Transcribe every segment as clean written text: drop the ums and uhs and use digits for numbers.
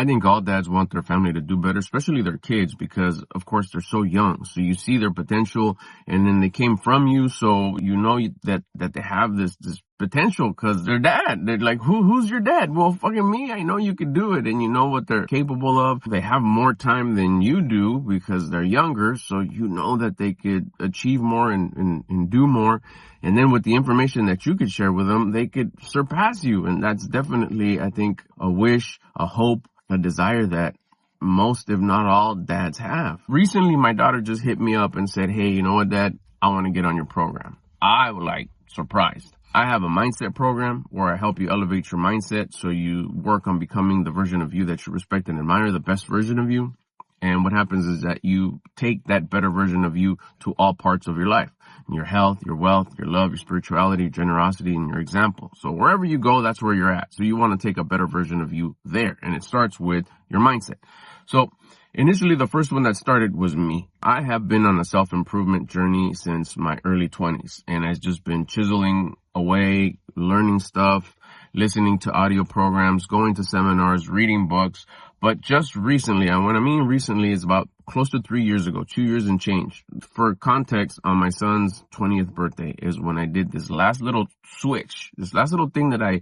I think all dads want their family to do better, especially their kids, because of course they're so young. So you see their potential, and then they came from you, so you know that they have this potential because they're dad. They're like, who's your dad? Well, fucking me. I know you can do it, and you know what they're capable of. They have more time than you do because they're younger, so you know that they could achieve more and do more. And then with the information that you could share with them, they could surpass you. And that's definitely, I think, a wish, a hope, a desire that most, if not all, dads have. Recently, my daughter just hit me up and said, hey, you know what, Dad? I want to get on your program. I was like surprised. I have a mindset program where I help you elevate your mindset so you work on becoming the version of you that you respect and admire, the best version of you. And what happens is that you take that better version of you to all parts of your life. Your health, your wealth, your love, your spirituality, your generosity, and your example. So wherever you go, that's where you're at. So you want to take a better version of you there. And it starts with your mindset. So initially, the first one that started was me. I have been on a self-improvement journey since my early 20s. And I've just been chiseling away, learning stuff, listening to audio programs, going to seminars, reading books. But just recently, and what I mean recently is about close to 3 years ago, 2 years and change. For context, on my son's 20th birthday is when I did this last little switch, this last little thing that I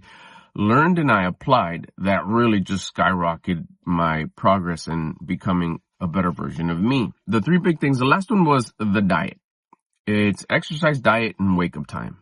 learned and I applied that really just skyrocketed my progress in becoming a better version of me. The three big things, the last one was the diet. It's exercise, diet, and wake up time.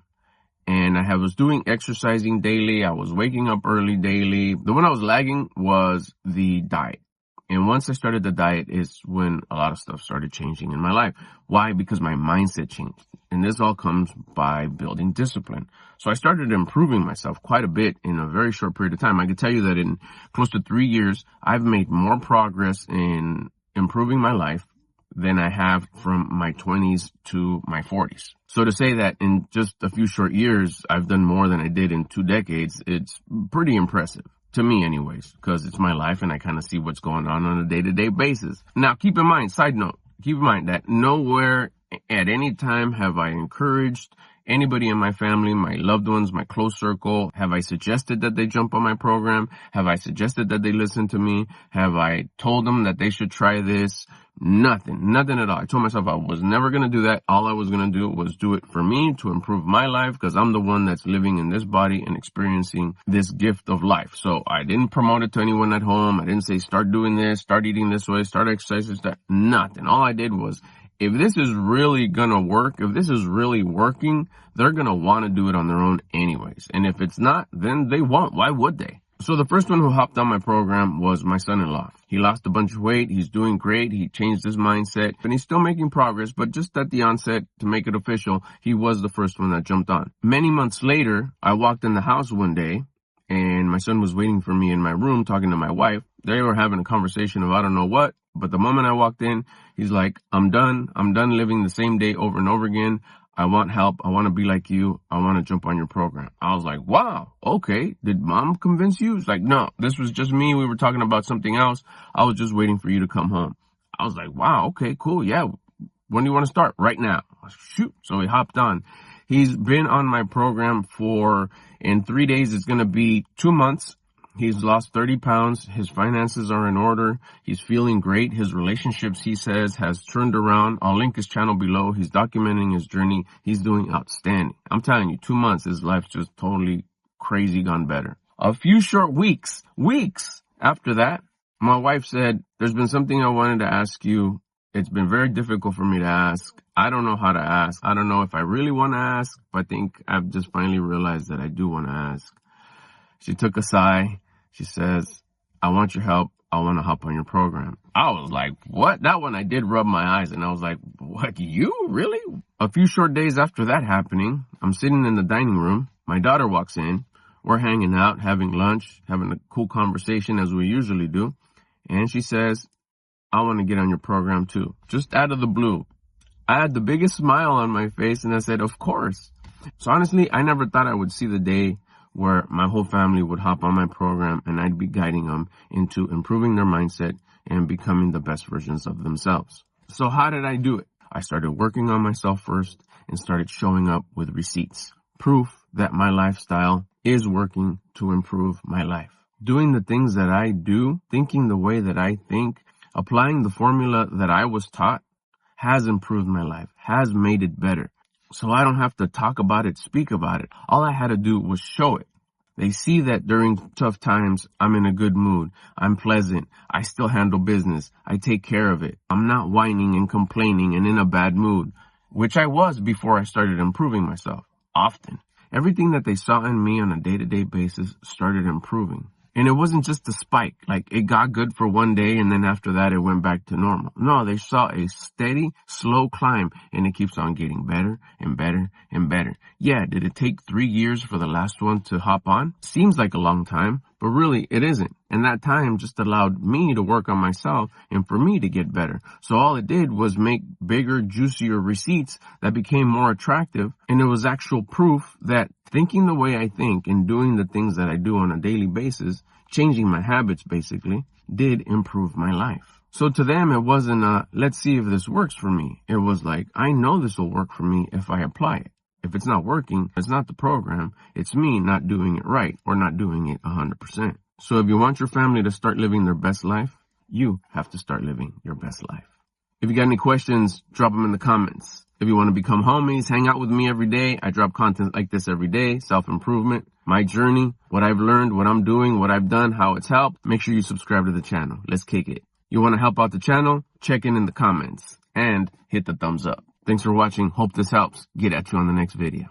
And I was doing exercising daily. I was waking up early daily. The one I was lagging was the diet. And once I started the diet is when a lot of stuff started changing in my life. Why? Because my mindset changed. And this all comes by building discipline. So I started improving myself quite a bit in a very short period of time. I can tell you that in close to 3 years, I've made more progress in improving my life than I have from my 20s to my 40s. So to say that in just a few short years, I've done more than I did in 2 decades, it's pretty impressive. To me anyways, because it's my life and I kind of see what's going on a day-to-day basis. Now, keep in mind, side note, keep in mind that nowhere at any time have I encouraged anybody in my family, my loved ones, my close circle, have I suggested that they jump on my program? Have I suggested that they listen to me? Have I told them that they should try this? Nothing at all. I told myself I was never going to do that. All I was going to do was do it for me to improve my life because I'm the one that's living in this body and experiencing this gift of life. So I didn't promote it to anyone at home. I didn't say start doing this, start eating this way, start exercising, nothing. All I did was, if this is really going to work, if this is really working, they're going to want to do it on their own anyways. And if it's not, then they won't. Why would they? So the first one who hopped on my program was my son-in-law. He lost a bunch of weight. He's doing great. He changed his mindset and he's still making progress. But just at the onset, to make it official, he was the first one that jumped on. Many months later, I walked in the house one day and my son was waiting for me in my room talking to my wife. They were having a conversation of I don't know what. But the moment I walked in, he's like, I'm done living the same day over and over again. I want help. I want to be like you. I want to jump on your program. I was like, wow, okay. Did mom convince you? It's like, no, this was just me. We were talking about something else. I was just waiting for you to come home. I was like, wow, okay, cool. Yeah. When do you want to start? Right now. Shoot. So he hopped on. He's been on my program in 3 days, it's going to be 2 months. He's lost 30 pounds. His finances are in order. He's feeling great. His relationships, he says, has turned around. I'll link his channel below. He's documenting his journey. He's doing outstanding. I'm telling you, 2 months, his life's just totally crazy gone better. A few short weeks after that, my wife said, there's been something I wanted to ask you. It's been very difficult for me to ask. I don't know how to ask. I don't know if I really want to ask, but I think I've just finally realized that I do want to ask. She took a sigh. She says, I want your help. I want to hop on your program. I was like, what? That one I did rub my eyes and I was like, what, you really? A few short days after that happening, I'm sitting in the dining room. My daughter walks in. We're hanging out, having lunch, having a cool conversation as we usually do. And she says, I want to get on your program too. Just out of the blue. I had the biggest smile on my face and I said, of course. So honestly, I never thought I would see the day where my whole family would hop on my program and I'd be guiding them into improving their mindset and becoming the best versions of themselves. So how did I do it? I started working on myself first and started showing up with receipts. Proof that my lifestyle is working to improve my life. doing the things that I do, thinking the way that I think, applying the formula that I was taught has improved my life, has made it better. So I don't have to talk about it, speak about it. All I had to do was show it. They see that during tough times, I'm in a good mood. I'm pleasant. I still handle business. I take care of it. I'm not whining and complaining and in a bad mood, which I was before I started improving myself. Often. Everything that they saw in me on a day-to-day basis started improving. And it wasn't just a spike, like it got good for one day and then after that it went back to normal. No, they saw a steady, slow climb and it keeps on getting better and better and better. Yeah, did it take 3 years for the last one to hop on? Seems like a long time, but really it isn't. And that time just allowed me to work on myself and for me to get better. So all it did was make bigger, juicier receipts that became more attractive. And it was actual proof that thinking the way I think and doing the things that I do on a daily basis, changing my habits basically, did improve my life. So to them, it wasn't let's see if this works for me. It was like, I know this will work for me if I apply it. If it's not working, it's not the program. It's me not doing it right or not doing it 100%. So if you want your family to start living their best life, you have to start living your best life. If you got any questions, drop them in the comments. If you want to become homies, hang out with me every day. I drop content like this every day, self-improvement, my journey, what I've learned, what I'm doing, what I've done, how it's helped. Make sure you subscribe to the channel. Let's kick it. You want to help out the channel? Check in the comments and hit the thumbs up. Thanks for watching. Hope this helps. Get at you on the next video.